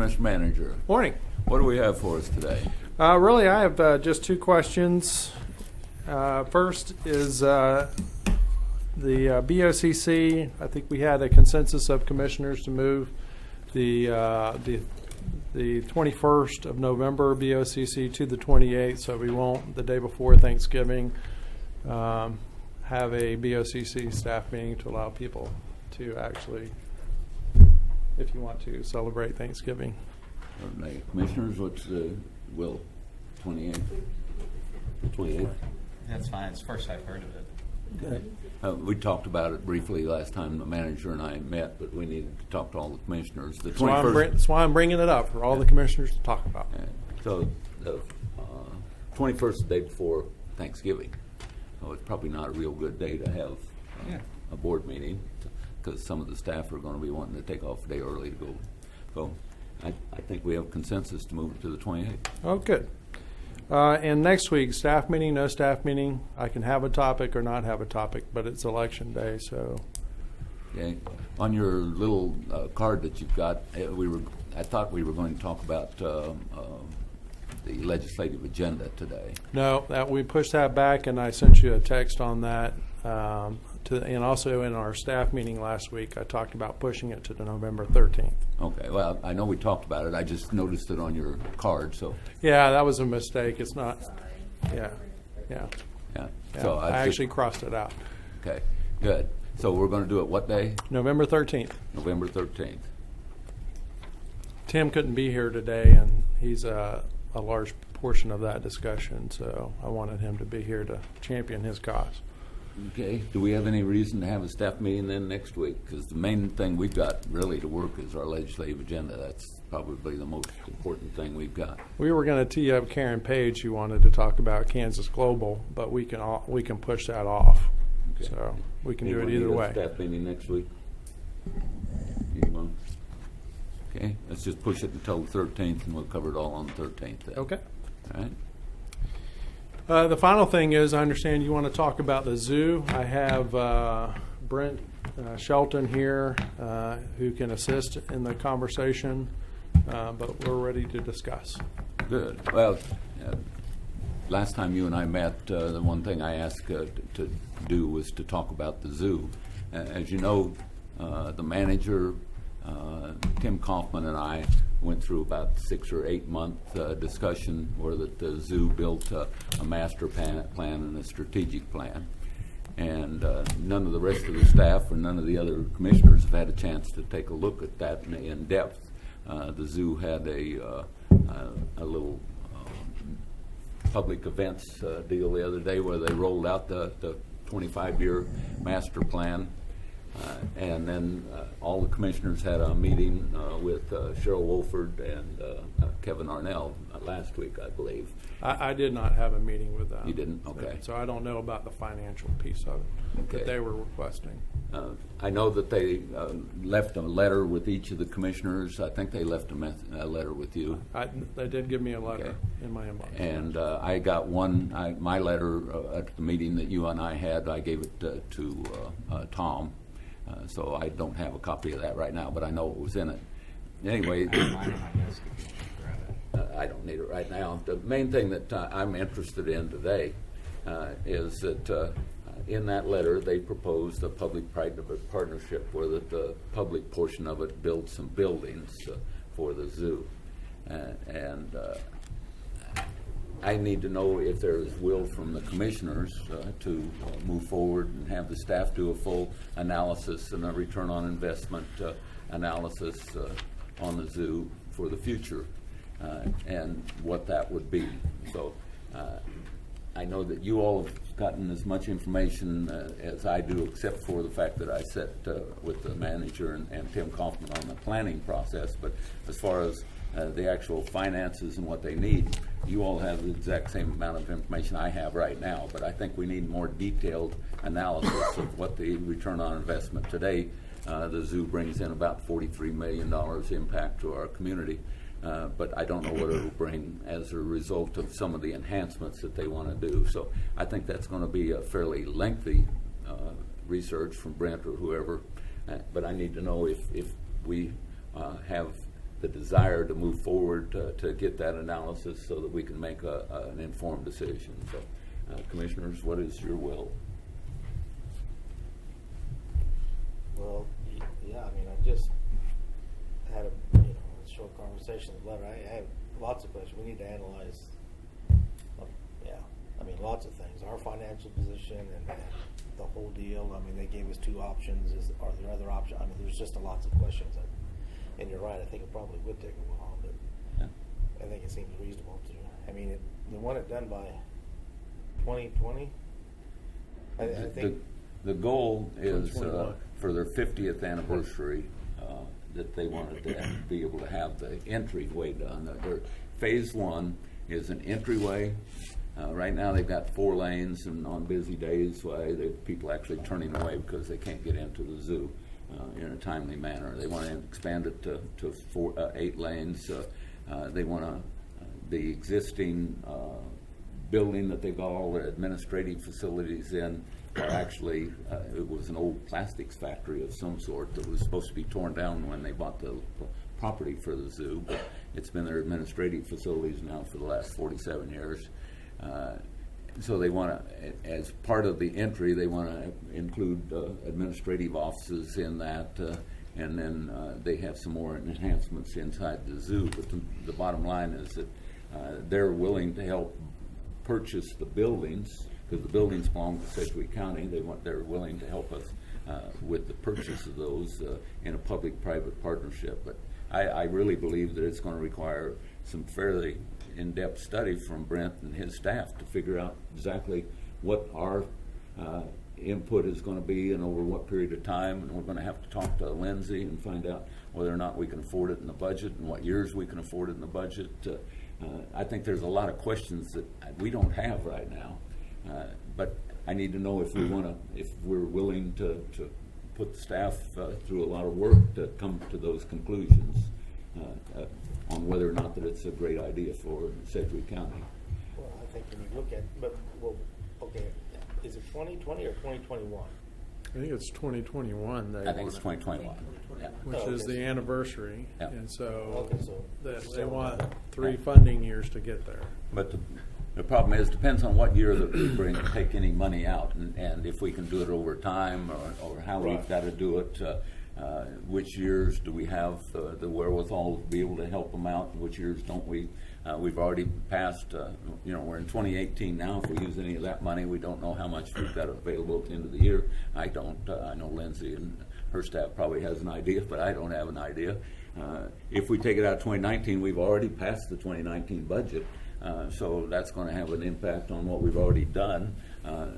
Mr. Manager. Morning. What do we have for us today? Really, I have just two questions. First is the BOCC. I think we had a consensus of commissioners to move the 21st of November BOCC to the 28th, so we won't, the day before Thanksgiving, have a BOCC staff meeting to allow people to actually, if you want to, celebrate Thanksgiving. Commissioners, what's will 28th? 28th? That's fine. It's the first I've heard of it. Okay. We talked about it briefly last time the manager and I met, but we needed to talk to all the commissioners. The 21st. That's why I'm bringing it up for all the commissioners to talk about. So the 21st is the day before Thanksgiving. So it's probably not a real good day to have a board meeting because some of the staff are going to be wanting to take off a day early to go. So I think we have consensus to move it to the 28th. Oh, good. And next week, staff meeting, no staff meeting. I can have a topic or not have a topic, but it's election day, so. Okay. On your little card that you've got, I thought we were going to talk about the legislative agenda today. No, we pushed that back, and I sent you a text on that. And also in our staff meeting last week, I talked about pushing it to the November 13th. Okay. Well, I know we talked about it. I just noticed it on your card. So. Yeah, that was a mistake. It's not. Yeah. So I actually crossed it out. Okay. Good. So we're going to do it what day? November 13th. November 13th. Tim couldn't be here today, and he's a large portion of that discussion, so I wanted him to be here to champion his cause. Okay. Do we have any reason to have a staff meeting then next week? Because the main thing we've got really to work is our legislative agenda. That's probably the most important thing we've got. We were going to tee up Karen Page, who wanted to talk about Kansas Global, but we can push that off. Okay. So we can do it either way. Staff meeting next week? Anyone? Okay. Let's just push it until the 13th, and we'll cover it all on the 13th then. Okay. All right. The final thing is, I understand you want to talk about the zoo. I have Brent Shelton here who can assist in the conversation, but we're ready to discuss. Good. Well, last time you and I met, the one thing I asked to do was to talk about the zoo. As you know, the manager, Tim Kaufman, and I went through about 6 or 8 month discussion where the zoo built a master plan and a strategic plan. And none of the rest of the staff or none of the other commissioners have had a chance to take a look at that in depth. The zoo had a little public events deal the other day where they rolled out the 25-year master plan. And then all the commissioners had a meeting with Cheryl Wolford and Kevin Arnell last week, I believe. I did not have a meeting with them. You didn't? Okay. So I don't know about the financial piece of it that they were requesting. I know that they left a letter with each of the commissioners. I think they left a letter with you. They did give me a letter in my inbox. And I got my letter at the meeting that you and I had. I gave it to Tom. So I don't have a copy of that right now, but I know it was in it. Anyway, I don't need it right now. The main thing that I'm interested in today is that in that letter they proposed a public-private partnership where the public portion of it builds some buildings for the zoo. And I need to know if there is will from the commissioners to move forward and have the staff do a full analysis and a return on investment analysis on the zoo for the future and what that would be. So I know that you all have gotten as much information as I do, except for the fact that I sat with the manager and Tim Kaufman on the planning process. But as far as the actual finances and what they need, you all have the exact same amount of information I have right now, but I think we need more detailed analysis of what the return on investment today. The zoo brings in about $43 million impact to our community, but I don't know what it will bring as a result of some of the enhancements that they want to do. So I think that's going to be a fairly lengthy research from Brent or whoever, but I need to know if we have the desire to move forward to get that analysis so that we can make an informed decision. So, Commissioners, what is your will? Well, yeah, I mean, I just had a short conversation with Letter. I have lots of questions. We need to analyze, lots of things. Our financial position and the whole deal. I mean, they gave us two options. Are there other options? I mean, there's just lots of questions. And you're right. I think it probably would take a while, but Yeah. I think it seems reasonable to. I mean, they want it done by 2020. I think The goal is 2021. for their 50th anniversary that they wanted to be able to have the entryway done. Phase 1 is an entryway. Right now they've got 4 lanes, and on busy days, people actually turning away because they can't get into the zoo in a timely manner. They want to expand it to 8 lanes. They want the existing building that they've got all the administrative facilities in are actually, it was an old plastics factory of some sort that was supposed to be torn down when they bought the property for the zoo, but it's been their administrative facilities now for the last 47 years. So they want to, as part of the entry, they want to include administrative offices in that, and then they have some more enhancements inside the zoo. But the bottom line is that they're willing to help purchase the buildings, because the buildings belong to Sedgwick County. They're willing to help us with the purchase of those in a public-private partnership. But I really believe that it's going to require some fairly in-depth study from Brent and his staff to figure out exactly what our input is going to be and over what period of time. And we're going to have to talk to Lindsay and find out whether or not we can afford it in the budget and what years we can afford it in the budget. I think there's a lot of questions that we don't have right now, but I need to know if we're willing to put the staff through a lot of work to come to those conclusions on whether or not that it's a great idea for Sedgwick County. Well, I think when you look at, okay, is it 2020 or 2021? I think it's 2021. I think it's 2021. Yeah. Which is the anniversary, Yeah. and so Okay, so they want 3 funding years to get there. But the problem is, depends on what year that we take any money out, and if we can do it over time, or how we've got to do it. Which years do we have the wherewithal to be able to help them out? Which years don't we? We've already passed, we're in 2018 now. If we use any of that money, we don't know how much we've got available at the end of the year. I don't. I know Lindsay and her staff probably has an idea, but I don't have an idea. If we take it out of 2019, we've already passed the 2019 budget. So that's going to have an impact on what we've already done.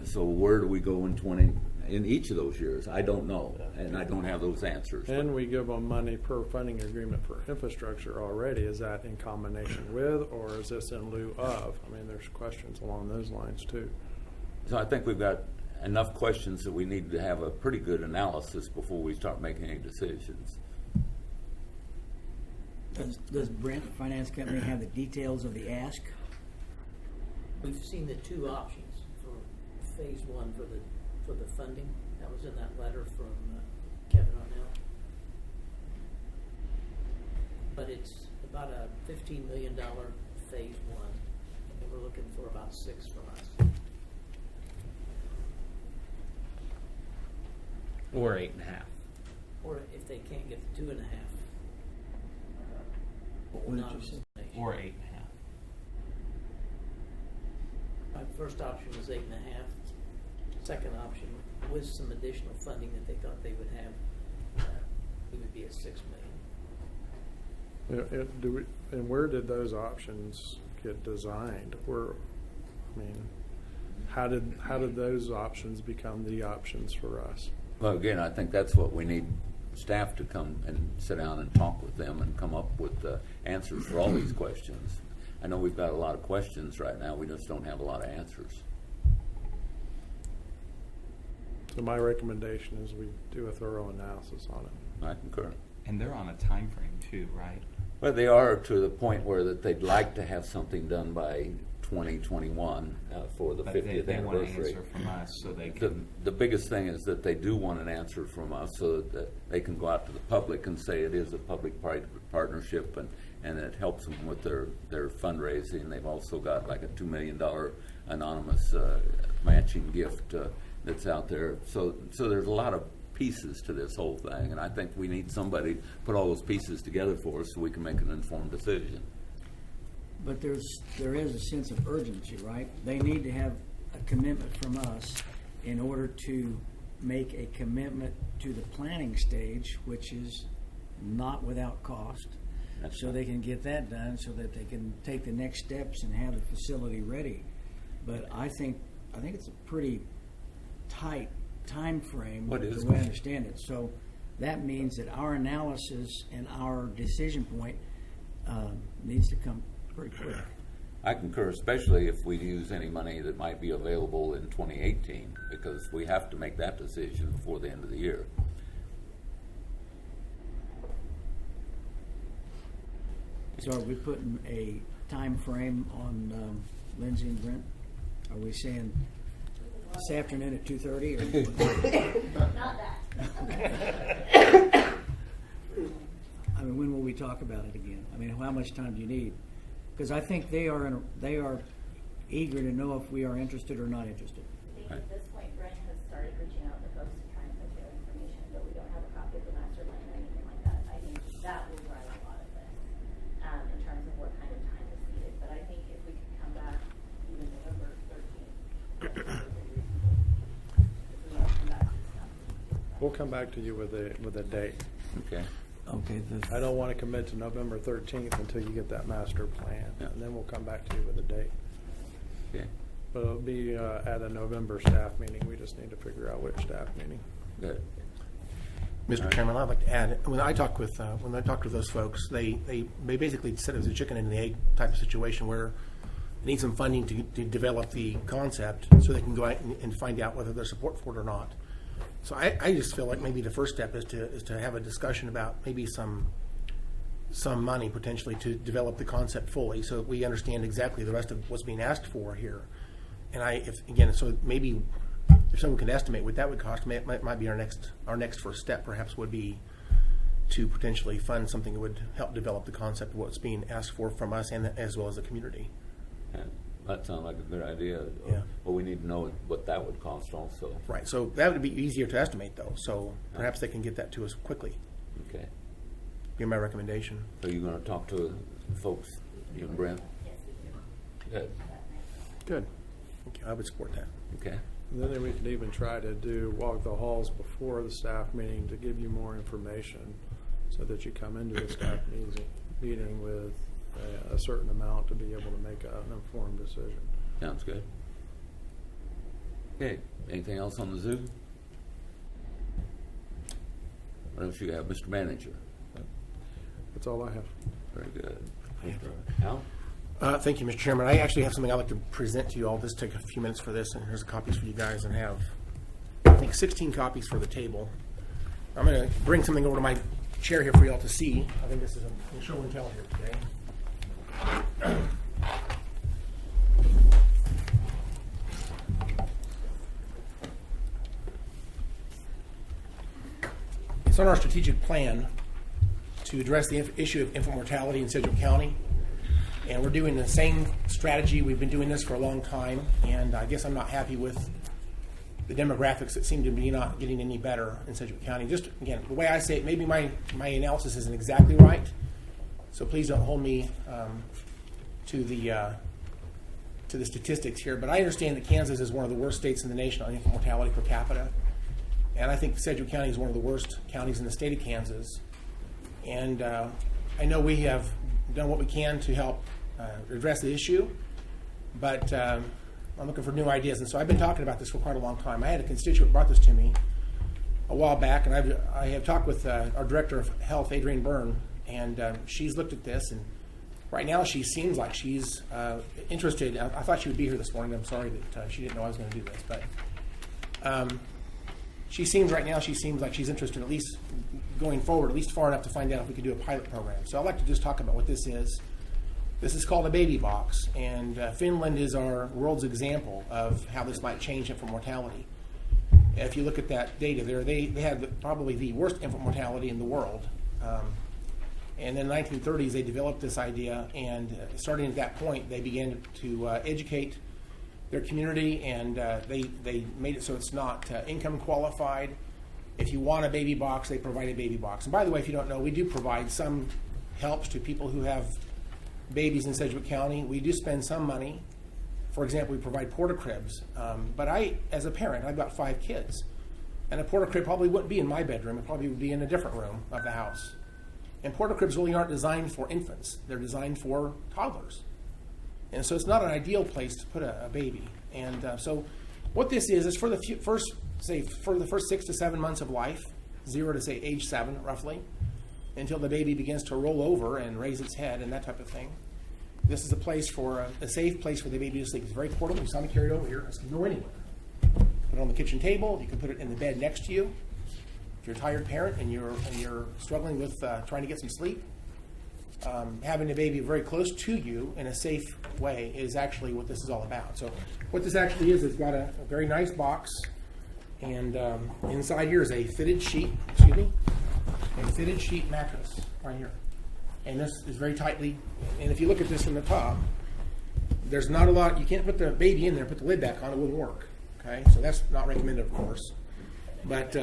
So where do we go in each of those years? I don't know, and I don't have those answers. And we give them money per funding agreement for infrastructure already. Is that in combination with, or is this in lieu of? I mean, there's questions along those lines too. So I think we've got enough questions that we need to have a pretty good analysis before we start making any decisions. Does Brent Finance Company have the details of the ask? We've seen the 2 options for phase 1 for the funding. That was in that letter from Kevin Arnell. But it's about a $15 million phase 1, and we're looking for about 6 from us. Or 8.5. Or if they can't get the 2.5. What did you say? Or 8.5. My first option was 8.5. Second option, with some additional funding that they thought they would have, it would be at $6 million. And where did those options get designed? How did those options become the options for us? Well, again, I think that's what we need staff to come and sit down and talk with them and come up with answers for all these questions. I know we've got a lot of questions right now. We just don't have a lot of answers. So my recommendation is we do a thorough analysis on it. I concur. And they're on a time frame too, right? Well, they are to the point where that they'd like to have something done by 2021 for the But 50th they want an anniversary. answer from us so they can. The biggest thing is that they do want an answer from us so that they can go out to the public and say it is a public-private partnership, and it helps them with their fundraising. They've also got like a $2 million anonymous matching gift that's out there. So there's a lot of pieces to this whole thing, and I think we need somebody to put all those pieces together for us so we can make an informed decision. But there is a sense of urgency, right? They need to have a commitment from us in order to make a commitment to the planning stage, which is not without cost. That's So right. they can get that done so that they can take the next steps and have the facility ready. But I think it's a pretty tight time frame, What is the way I it? understand it. So that means that our analysis and our decision point needs to come pretty quick. I concur, especially if we use any money that might be available in 2018, because we have to make that decision before the end of the year. So are we putting a time frame on Lindsay and Brent? Are we saying this afternoon at 2:30 or? Not that. I mean, when will we talk about it again? I mean, how much time do you need? Because I think they are eager to know if we are interested or not interested. I think at this point, Brent has started reaching out to folks to try and put together information, but we don't have a copy of the master plan or anything like that. I think that will drive a lot of this in terms of what kind of time is needed. But I think if we could come back even November 13th, that's probably reasonable. If we want to come back to stuff. We'll come back to you with a date. Okay. Okay. I don't want to commit to November 13th until you get that master plan, Yeah. and then we'll come back to you with a date. Okay. But it'll be at a November staff meeting. We just need to figure out which staff meeting. Good. Mr. Chairman, I'd like to add, when I talked with those folks, they basically said it was a chicken and the egg type of situation where they need some funding to develop the concept so they can go out and find out whether there's support for it or not. So I just feel like maybe the first step is to have a discussion about maybe some money potentially to develop the concept fully so that we understand exactly the rest of what's being asked for here. And so maybe if someone could estimate what that would cost, might be our next first step. Perhaps would be to potentially fund something that would help develop the concept of what's being asked for from us and as well as the community. Yeah, that sounds like a good idea. Yeah. But we need to know what that would cost also. Right. So that would be easier to estimate, though. So perhaps they can get that to us quickly. Okay. Be my recommendation. Are you going to talk to the folks, you and Brent? Yes, we do. Good. Good. Thank you. I would support that. Okay. And then we could even try to walk the halls before the staff meeting to give you more information so that you come into the staff meeting with a certain amount to be able to make an informed decision. Sounds good. Okay. Anything else on the Zoom? What else you have, Mr. Manager? That's all I have. Very good. Al? Thank you, Mr. Chairman. I actually have something I'd like to present to you all. Just take a few minutes for this, and here's the copies for you guys, and have, I think, 16 copies for the table. I'm going to bring something over to my chair here for you all to see. I think this is a show and tell here today. It's on our strategic plan to address the issue of infant mortality in Sedgwick County. And we're doing the same strategy. We've been doing this for a long time, and I guess I'm not happy with the demographics that seem to be not getting any better in Sedgwick County. Just, again, the way I say it, maybe my analysis isn't exactly right, so please don't hold me to the statistics here. But I understand that Kansas is one of the worst states in the nation on infant mortality per capita, and I think Sedgwick County is one of the worst counties in the state of Kansas. And I know we have done what we can to help address the issue, but I'm looking for new ideas. And so I've been talking about this for quite a long time. I had a constituent brought this to me a while back, and I have talked with our Director of Health, Adrienne Byrne, and she's looked at this, and right now she seems like she's interested. I thought she would be here this morning. I'm sorry that she didn't know I was going to do this, but she seems like she's interested, at least going forward, at least far enough to find out if we could do a pilot program. So I'd like to just talk about what this is This is called a baby box, and Finland is our world's example of how this might change infant mortality. If you look at that data there, they had probably the worst infant mortality in the world. And in the 1930s, they developed this idea, and starting at that point, they began to educate their community, and they made it so it's not income qualified. If you want a baby box, they provide a baby box. And by the way, if you don't know, we do provide some helps to people who have babies in Sedgwick County. We do spend some money. For example, we provide porta cribs. But I, as a parent, I've got 5 kids. And a porta crib probably wouldn't be in my bedroom. It probably would be in a different room of the house. And porta cribs really aren't designed for infants. They're designed for toddlers. And so it's not an ideal place to put a baby. And so what this is for the first 6 to 7 months of life, 0 to say age 7 roughly, until the baby begins to roll over and raise its head and that type of thing. This is a place for a safe place for the baby to sleep. It's very portable. You saw me carry it over here. It can go anywhere. Put it on the kitchen table. You can put it in the bed next to you. If you're a tired parent and you're struggling with trying to get some sleep, having a baby very close to you in a safe way is actually what this is all about. So what this actually is, it's got a very nice box, and inside here is a fitted sheet. A fitted sheet mattress right here. And this is very tightly, and if you look at this from the top, there's not a lot, you can't put the baby in there, put the lid back on, it wouldn't work. Okay, so that's not recommended, of course. But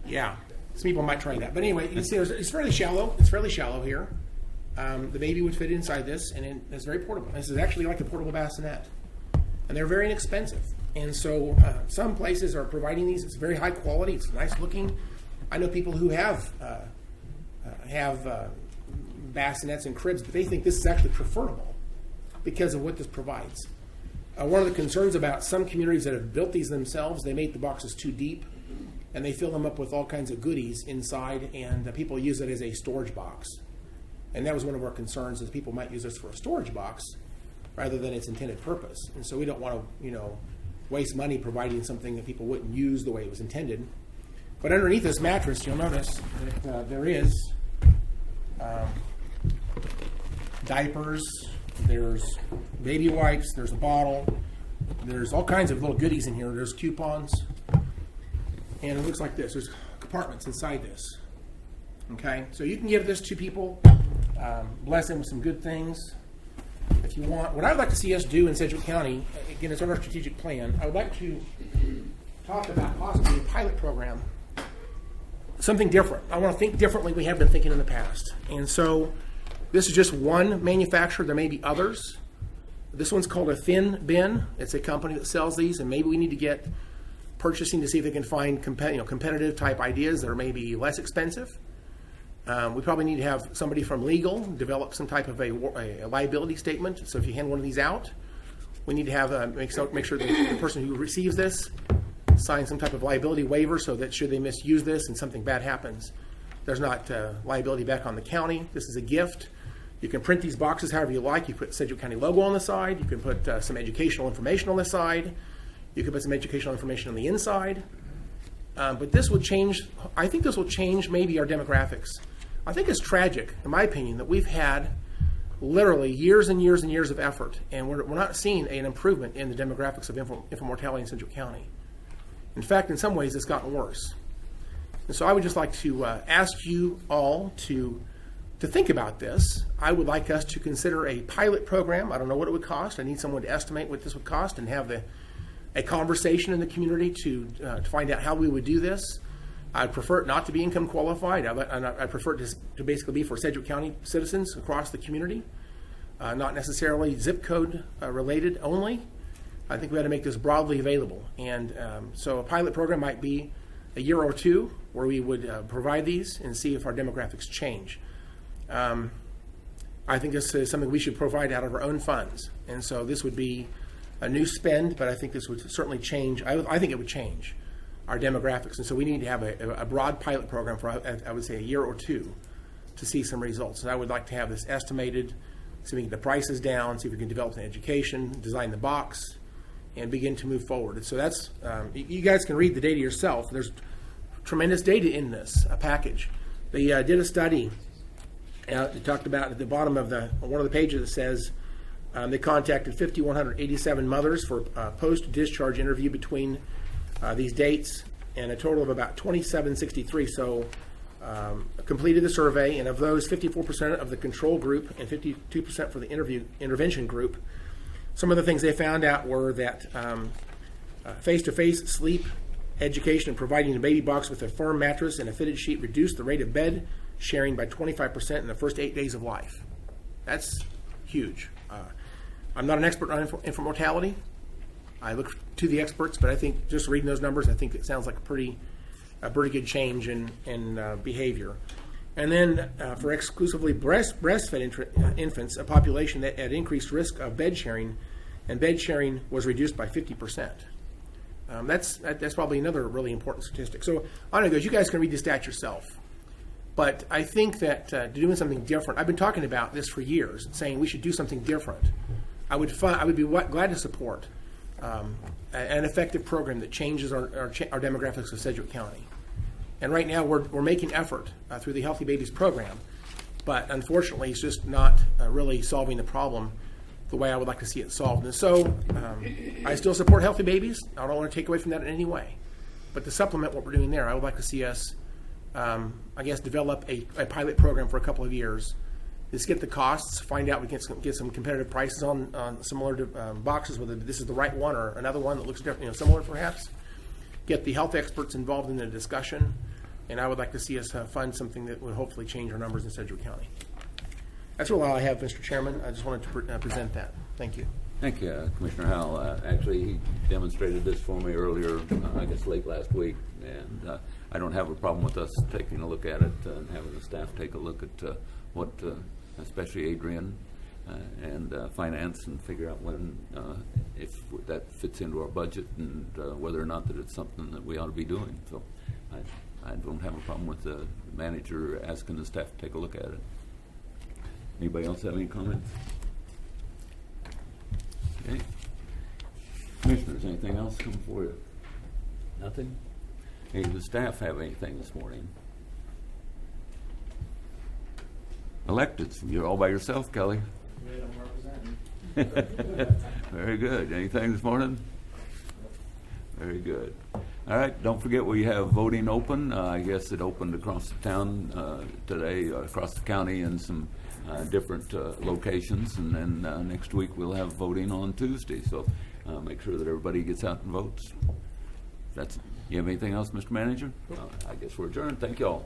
yeah, some people might try that. But anyway, you can see it's fairly shallow. It's fairly shallow here. The baby would fit inside this, and it's very portable. This is actually like a portable bassinet. And they're very inexpensive. And so some places are providing these. It's very high quality. It's nice looking. I know people who have bassinets and cribs, but they think this is actually preferable because of what this provides. One of the concerns about some communities that have built these themselves, they make the boxes too deep, and they fill them up with all kinds of goodies inside, and people use it as a storage box. And that was one of our concerns, is people might use this for a storage box rather than its intended purpose. And so we don't want to, waste money providing something that people wouldn't use the way it was intended. But underneath this mattress, you'll notice that there is diapers, there's baby wipes, there's a bottle, there's all kinds of little goodies in here. There's coupons, and it looks like this. There's compartments inside this. Okay, so you can give this to people, bless them with some good things if you want. What I would like to see us do in Sedgwick County, again, it's on our strategic plan, I would like to talk about possibly a pilot program, something different. I want to think differently we have been thinking in the past. And so this is just one manufacturer. There may be others. This one's called a Thin Bin. It's a company that sells these, and maybe we need to get purchasing to see if they can find competitive type ideas that are maybe less expensive. We probably need to have somebody from legal develop some type of a liability statement. So if you hand one of these out, we need to have make sure that the person who receives this sign some type of liability waiver, so that should they misuse this and something bad happens, there's not liability back on the county. This is a gift. You can print these boxes however you like. You put Sedgwick County logo on the side. You can put some educational information on the side. You can put some educational information on the inside. But this will change, I think this will change maybe our demographics. I think it's tragic, in my opinion, that we've had literally years and years and years of effort, and we're not seeing an improvement in the demographics of infant mortality in Sedgwick County. In fact, in some ways, it's gotten worse. And so I would just like to ask you all to think about this. I would like us to consider a pilot program. I don't know what it would cost. I need someone to estimate what this would cost and have a conversation in the community to find out how we would do this. I'd prefer it not to be income qualified. I prefer it to basically be for Sedgwick County citizens across the community, not necessarily zip code related only. I think we ought to make this broadly available. And so a pilot program might be a year or two where we would provide these and see if our demographics change. I think this is something we should provide out of our own funds. And so this would be a new spend, but I think this would certainly change. I think it would change our demographics. And so we need to have a broad pilot program for, I would say, a year or two to see some results. And I would like to have this estimated, see if we can get the prices down, see if we can develop an education, design the box, and begin to move forward. And so that's, you guys can read the data yourself. There's tremendous data in this package. They did a study It talked about at the bottom of one of the pages, it says they contacted 5,187 mothers for post-discharge interview between these dates, and a total of about 2,763. So completed the survey, and of those, 54% of the control group and 52% for the intervention group. Some of the things they found out were that face-to-face sleep education and providing a baby box with a firm mattress and a fitted sheet reduced the rate of bed sharing by 25% in the first 8 days of life. That's huge. I'm not an expert on infant mortality. I look to the experts, but I think just reading those numbers, I think it sounds like a pretty good change in behavior. And then for exclusively breastfed infants, a population that had increased risk of bed sharing, and bed sharing was reduced by 50%. That's probably another really important statistic. So on it goes. You guys can read the stats yourself. But I think that doing something different, I've been talking about this for years, saying we should do something different. I would be glad to support an effective program that changes our demographics of Sedgwick County. And right now we're making effort through the Healthy Babies program, but unfortunately it's just not really solving the problem the way I would like to see it solved. And so I still support Healthy Babies. I don't want to take away from that in any way. But to supplement what we're doing there, I would like to see us, develop a pilot program for a couple of years. Let's get the costs, find out we can get some competitive prices on similar boxes, whether this is the right one or another one that looks different, similar perhaps. Get the health experts involved in the discussion, and I would like to see us fund something that would hopefully change our numbers in Sedgwick County. That's all I have, Mr. Chairman. I just wanted to present that. Thank you. Thank you, Commissioner Howell. Actually, he demonstrated this for me earlier, late last week, and I don't have a problem with us taking a look at it and having the staff take a look at what, especially Adrian and finance, and figure out if that fits into our budget and whether or not that it's something that we ought to be doing. So I don't have a problem with the manager asking the staff to take a look at it. Anybody else have any comments? Okay. Commissioners, anything else come for you? Nothing? Hey, does the staff have anything this morning? Electeds, you're all by yourself, Kelly. Very good. Anything this morning? Very good. All right, don't forget we have voting open. I guess it opened across the town today, across the county in some different locations, and then next week we'll have voting on Tuesday. So make sure that everybody gets out and votes. You have anything else, Mr. Manager? I guess we're adjourned. Thank you all.